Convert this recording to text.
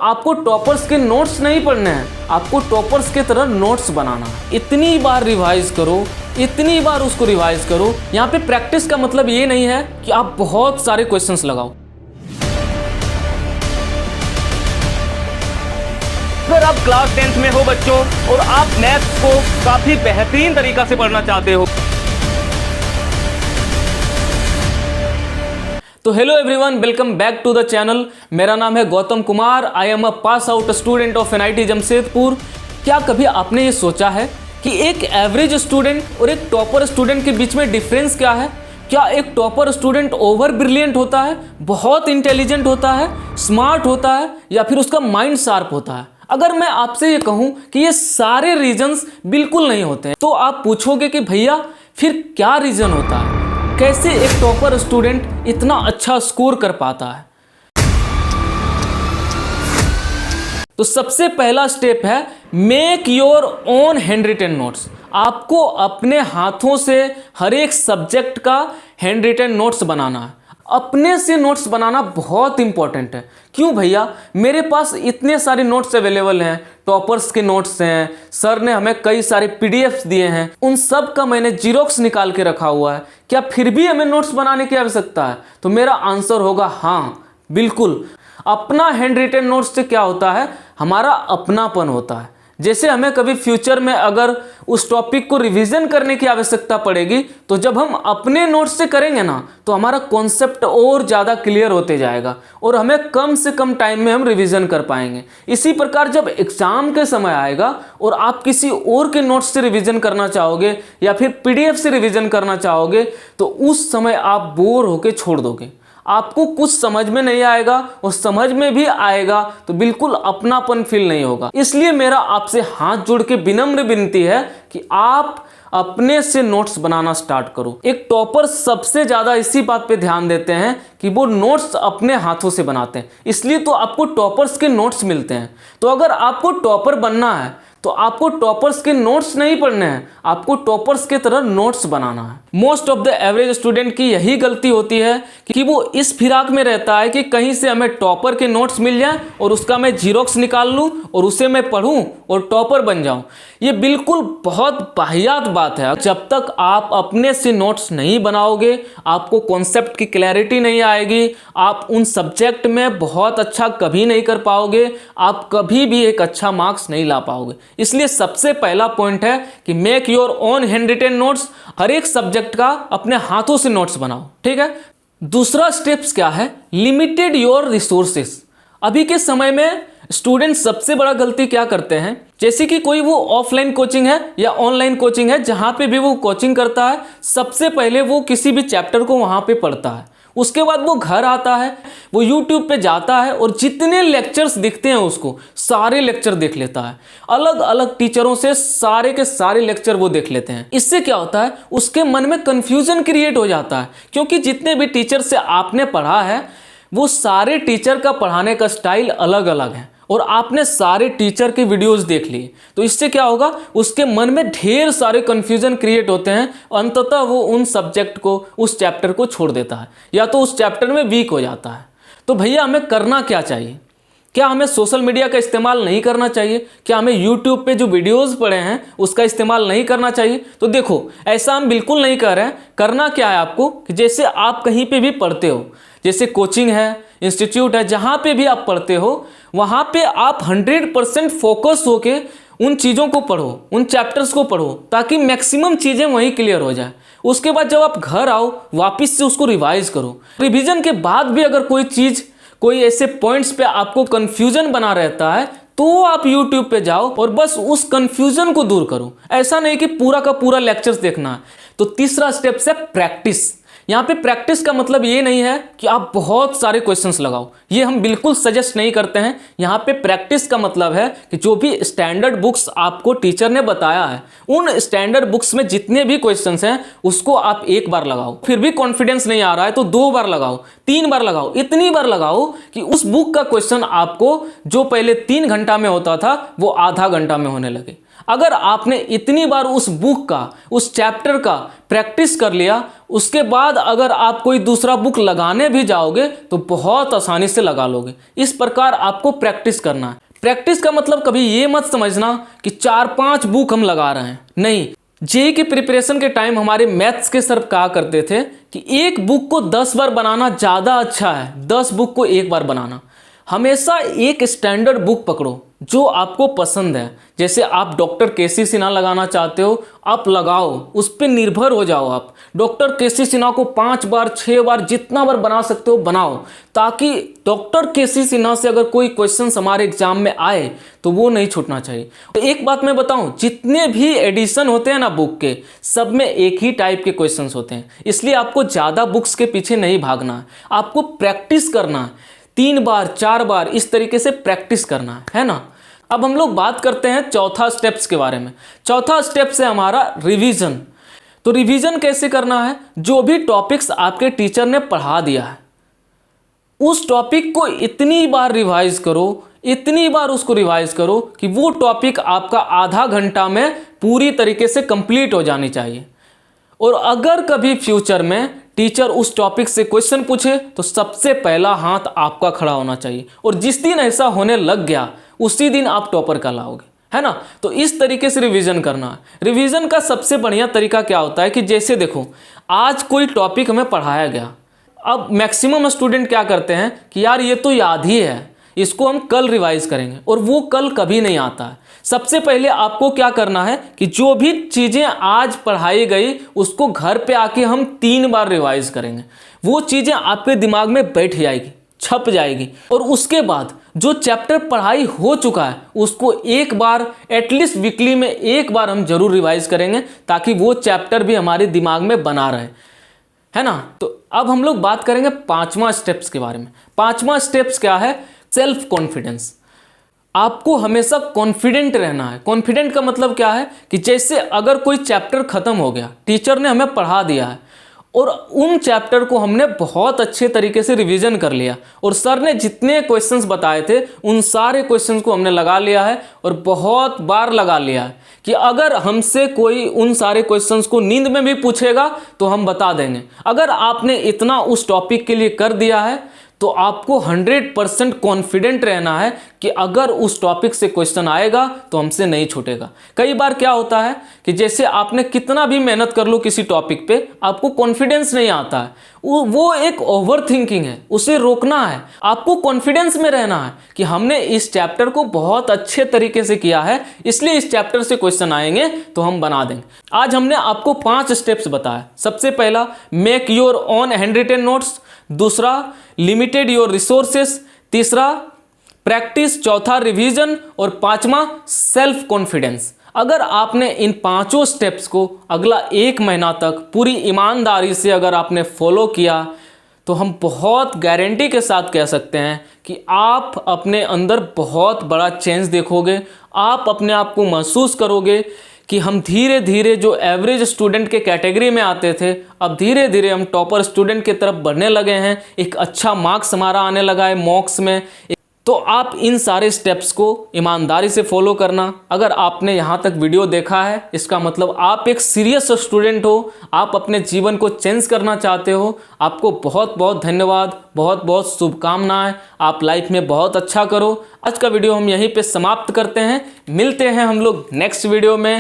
आपको टॉपर्स के नोट्स नहीं पढ़ने हैं, आपको टॉपर्स के तरह नोट्स बनाना है। इतनी बार रिवाइज करो, इतनी बार उसको रिवाइज करो। यहाँ पे प्रैक्टिस का मतलब ये नहीं है कि आप बहुत सारे क्वेश्चंस लगाओ। अगर आप क्लास 10th में हो बच्चों और आप मैथ्स को काफी बेहतरीन तरीका से पढ़ना चाहते हो तो hello everyone, welcome back to the channel. मेरा नाम है Gautam Kumar. I am a pass out student of NIT Jamshedpur. क्या कभी आपने ये सोचा है कि एक एवरेज स्टूडेंट और एक टॉपर स्टूडेंट के बीच में डिफरेंस क्या है? क्या एक टॉपर स्टूडेंट ओवर ब्रिलियंट होता है, बहुत इंटेलिजेंट होता है, स्मार्ट होता है, या फिर उसका माइंड शार्प होता है? अगर मैं आपसे ये कहूं कि ये सारे रीजंस बिल्कुल नहीं होते हैं, तो आप पूछोगे कि भैया फिर क्या रीजन होता है? कैसे एक टॉपर स्टूडेंट इतना अच्छा स्कोर कर पाता है? तो सबसे पहला स्टेप है make your own handwritten notes. आपको अपने हाथों से हर एक सब्जेक्ट का हैंड रिटन नोट्स बनाना है। अपने से नोट्स बनाना बहुत इंपॉर्टेंट है। क्यों भैया? मेरे पास इतने सारे नोट्स अवेलेबल हैं, टॉपर्स के नोट्स हैं, सर ने हमें कई सारे PDFs दिए हैं, उन सब का मैंने जीरोक्स निकाल के रखा हुआ है। क्या फिर भी हमें नोट्स बनाने की आवश्यकता है? तो मेरा आंसर होगा हाँ, बिल्कुल। अपना हैंड रिटन नोट्स से क्या होता है? हमारा अपनापन होता है। जैसे हमें कभी फ्यूचर में अगर उस टॉपिक को रिवीजन करने की आवश्यकता पड़ेगी, तो जब हम अपने नोट्स से करेंगे ना, तो हमारा कॉन्सेप्ट और ज़्यादा क्लियर होते जाएगा और हमें कम से कम टाइम में हम रिवीजन कर पाएंगे। इसी प्रकार जब एग्ज़ाम के समय आएगा और आप किसी और के नोट्स से रिवीजन करना चाहोगे या फिर PDF से रिवीजन करना चाहोगे, तो उस समय आप बोर होकर छोड़ दोगे। आपको कुछ समझ में नहीं आएगा और समझ में भी आएगा तो बिल्कुल अपनापन फील नहीं होगा। इसलिए मेरा आपसे हाथ जोड़ के विनम्र विनती है कि आप अपने से नोट्स बनाना स्टार्ट करो। एक टॉपर सबसे ज़्यादा इसी बात पे ध्यान देते हैं कि वो नोट्स अपने हाथों से बनाते हैं, इसलिए तो आपको टॉपर्स के नोट्स मिलते हैं। तो अगर आपको टॉपर बनना है तो आपको टॉपर्स के नोट्स नहीं पढ़ने हैं, आपको टॉपर्स के तरह नोट्स बनाना है। Most of the average student की यही गलती होती है कि वो इस फिराक में रहता है कि कहीं से हमें टॉपर के नोट्स मिल जाएं और उसका मैं जीरोक्स निकाल लूं और उसे मैं पढूं और टॉपर बन जाऊं। ये बिल्कुल बहुत वाहियात बात है। जब तक आप अपने से नोट्स नहीं बनाओगे, आपको कॉन्सेप्ट की क्लैरिटी नहीं आएगी, आप उन सब्जेक्ट में बहुत अच्छा कभी नहीं कर पाओगे, आप कभी भी एक अच्छा मार्क्स नहीं ला पाओगे। इसलिए सबसे पहला पॉइंट है कि make your own handwritten notes. हर एक सब्जेक्ट का अपने हाथों से नोट्स बनाओ, ठीक है। दूसरा स्टेप्स क्या है? Limited your resources. अभी के समय में स्टूडेंट सबसे बड़ा गलती क्या करते हैं? जैसे कि कोई वो ऑफलाइन कोचिंग है या ऑनलाइन कोचिंग है, जहां पे भी वो कोचिंग करता है, सबसे पहले वो किसी भी चैप्टर को वहां पे पढ़ता है। उसके बाद वो घर आता है, वो YouTube पे जाता है और जितने लेक्चर्स दिखते हैं उसको सारे लेक्चर देख लेता है। अलग अलग टीचरों से सारे के सारे लेक्चर वो देख लेते हैं। इससे क्या होता है? उसके मन में कन्फ्यूजन क्रिएट हो जाता है, क्योंकि जितने भी टीचर से आपने पढ़ा है वो सारे टीचर का पढ़ाने का स्टाइल अलग अलग है और आपने सारे टीचर के वीडियोस देख लिए। तो इससे क्या होगा? उसके मन में ढेर सारे कन्फ्यूजन क्रिएट होते हैं। अंततः वो उन सब्जेक्ट को, उस चैप्टर को छोड़ देता है या तो उस चैप्टर में वीक हो जाता है। तो भैया हमें करना क्या चाहिए? क्या हमें सोशल मीडिया का इस्तेमाल नहीं करना चाहिए? क्या हमें YouTube पे जो वीडियोस पड़े हैं उसका इस्तेमाल नहीं करना चाहिए? तो देखो, ऐसा हम बिल्कुल नहीं कर रहे हैं। करना क्या है आपको कि जैसे आप कहीं पे भी पढ़ते हो, जैसे कोचिंग है, इंस्टीट्यूट है, जहाँ पे भी आप पढ़ते हो, वहाँ पे आप 100% फोकस होके उन चीज़ों को पढ़ो, उन चैप्टर्स को पढ़ो, ताकि मैक्सिमम चीज़ें वहीं क्लियर हो जाए। उसके बाद जब आप घर आओ, वापस से उसको रिवाइज करो। रिवीजन के बाद भी अगर कोई चीज़, कोई ऐसे पॉइंट्स पे आपको कन्फ्यूजन बना रहता है, तो आप YouTube पे जाओ और बस उस कन्फ्यूजन को दूर करो। ऐसा नहीं कि पूरा का पूरा लेक्चर्स देखना है। तो तीसरा स्टेप है प्रैक्टिस। यहाँ पे प्रैक्टिस का मतलब ये नहीं है कि आप बहुत सारे क्वेश्चंस लगाओ, ये हम बिल्कुल सजेस्ट नहीं करते हैं। यहाँ पे प्रैक्टिस का मतलब है कि जो भी स्टैंडर्ड बुक्स आपको टीचर ने बताया है, उन स्टैंडर्ड बुक्स में जितने भी क्वेश्चंस हैं उसको आप एक बार लगाओ। फिर भी कॉन्फिडेंस नहीं आ रहा है तो 2 बार लगाओ, 3 बार लगाओ, इतनी बार लगाओ कि उस बुक का क्वेश्चन आपको जो पहले 3 घंटा में होता था वो आधा घंटा में होने लगे। अगर आपने इतनी बार उस बुक का, उस चैप्टर का प्रैक्टिस कर लिया, उसके बाद अगर आप कोई दूसरा बुक लगाने भी जाओगे तो बहुत आसानी से लगा लोगे। इस प्रकार आपको प्रैक्टिस करना है। प्रैक्टिस का मतलब कभी ये मत समझना कि 4-5 बुक हम लगा रहे हैं, नहीं। जेईई के प्रिपरेशन के टाइम हमारे मैथ्स के सर कहा करते थे कि एक बुक को 10 बार बनाना ज़्यादा अच्छा है, 10 बुक को एक बार बनाना। हमेशा एक स्टैंडर्ड बुक पकड़ो जो आपको पसंद है। जैसे आप डॉक्टर केसी सिन्हा लगाना चाहते हो, आप लगाओ, उस पर निर्भर हो जाओ। आप डॉक्टर केसी सिन्हा को 5 बार 6 बार जितना बार बना सकते हो बनाओ, ताकि डॉक्टर केसी सिन्हा से अगर कोई क्वेश्चन हमारे एग्जाम में आए तो वो नहीं छूटना चाहिए। तो एक बात मैं बताऊं, जितने भी एडिशन होते हैं ना बुक के, सब में एक ही टाइप के क्वेश्चंस होते हैं। इसलिए आपको ज़्यादा बुक्स के पीछे नहीं भागना है, आपको प्रैक्टिस करना है। 3 बार 4 बार इस तरीके से प्रैक्टिस करना है ना। अब हम लोग बात करते हैं चौथा स्टेप्स के बारे में। चौथा स्टेप्स है हमारा रिवीजन। तो रिवीजन कैसे करना है? जो भी टॉपिक्स आपके टीचर ने पढ़ा दिया है उस टॉपिक को इतनी बार रिवाइज करो, इतनी बार उसको रिवाइज करो कि वो टॉपिक आपका आधा घंटा में पूरी तरीके से कंप्लीट हो जानी चाहिए। और अगर कभी फ्यूचर में टीचर उस टॉपिक से क्वेश्चन पूछे तो सबसे पहला हाथ आपका खड़ा होना चाहिए। और जिस दिन ऐसा होने लग गया उसी दिन आप टॉपर कहलाओगे, है ना। तो इस तरीके से रिवीजन करना है। रिवीजन का सबसे बढ़िया तरीका क्या होता है कि जैसे देखो, आज कोई टॉपिक हमें पढ़ाया गया, अब मैक्सिमम स्टूडेंट क्या करते हैं कि यार ये तो याद ही है, इसको हम कल रिवाइज करेंगे, और वो कल कभी नहीं आता है। सबसे पहले आपको क्या करना है कि जो भी चीज़ें आज पढ़ाई गई उसको घर पे आके हम 3 बार रिवाइज करेंगे। वो चीज़ें आपके दिमाग में बैठ जाएगी, छप जाएगी। और उसके बाद जो चैप्टर पढ़ाई हो चुका है उसको एक बार, एटलीस्ट वीकली में एक बार हम जरूर रिवाइज करेंगे, ताकि वो चैप्टर भी हमारे दिमाग में बना रहे, है ना। तो अब हम लोग बात करेंगे 5वां स्टेप्स के बारे में। 5वां स्टेप्स क्या है? Self confidence. आपको हमेशा कॉन्फिडेंट रहना है। कॉन्फिडेंट का मतलब क्या है कि जैसे अगर कोई चैप्टर खत्म हो गया, टीचर ने हमें पढ़ा दिया है और उन चैप्टर को हमने बहुत अच्छे तरीके से रिवीजन कर लिया, और सर ने जितने क्वेश्चंस बताए थे उन सारे क्वेश्चंस को हमने लगा लिया है, और बहुत बार लगा लिया है कि अगर हमसे कोई उन सारे क्वेश्चंस को नींद में भी पूछेगा तो हम बता देंगे। अगर आपने इतना उस टॉपिक के लिए कर दिया है तो आपको 100% कॉन्फिडेंट रहना है कि अगर उस टॉपिक से क्वेश्चन आएगा तो हमसे नहीं छूटेगा। कई बार क्या होता है कि जैसे आपने कितना भी मेहनत कर लो किसी टॉपिक पे, आपको कॉन्फिडेंस नहीं आता है, वो एक ओवर थिंकिंग है, उसे रोकना है। आपको कॉन्फिडेंस में रहना है कि हमने इस चैप्टर को बहुत अच्छे तरीके से किया है, इसलिए इस चैप्टर से क्वेश्चन आएंगे तो हम बना देंगे। आज हमने आपको 5 स्टेप्स बताया। सबसे पहला, make your own handwritten notes. दूसरा, लिमिटेड योर रिसोर्सेस। तीसरा, प्रैक्टिस। चौथा, रिवीजन। और 5वां, सेल्फ कॉन्फिडेंस। अगर आपने इन 5 स्टेप्स को अगला 1 महीना तक पूरी ईमानदारी से अगर आपने फॉलो किया तो हम बहुत गारंटी के साथ कह सकते हैं कि आप अपने अंदर बहुत बड़ा चेंज देखोगे। आप अपने आप को महसूस करोगे कि हम धीरे धीरे जो एवरेज स्टूडेंट के कैटेगरी में आते थे, अब धीरे धीरे हम टॉपर स्टूडेंट की तरफ बढ़ने लगे हैं। एक अच्छा मार्क्स हमारा आने लगा है मॉक्स में। तो आप इन सारे स्टेप्स को ईमानदारी से फॉलो करना। अगर आपने यहाँ तक वीडियो देखा है इसका मतलब आप एक सीरियस स्टूडेंट हो, आप अपने जीवन को चेंज करना चाहते हो। आपको बहुत बहुत धन्यवाद, बहुत बहुत शुभकामनाएं। आप लाइफ में बहुत अच्छा करो। आज का वीडियो हम यहीं पे समाप्त करते हैं। मिलते हैं हम लोग नेक्स्ट वीडियो में।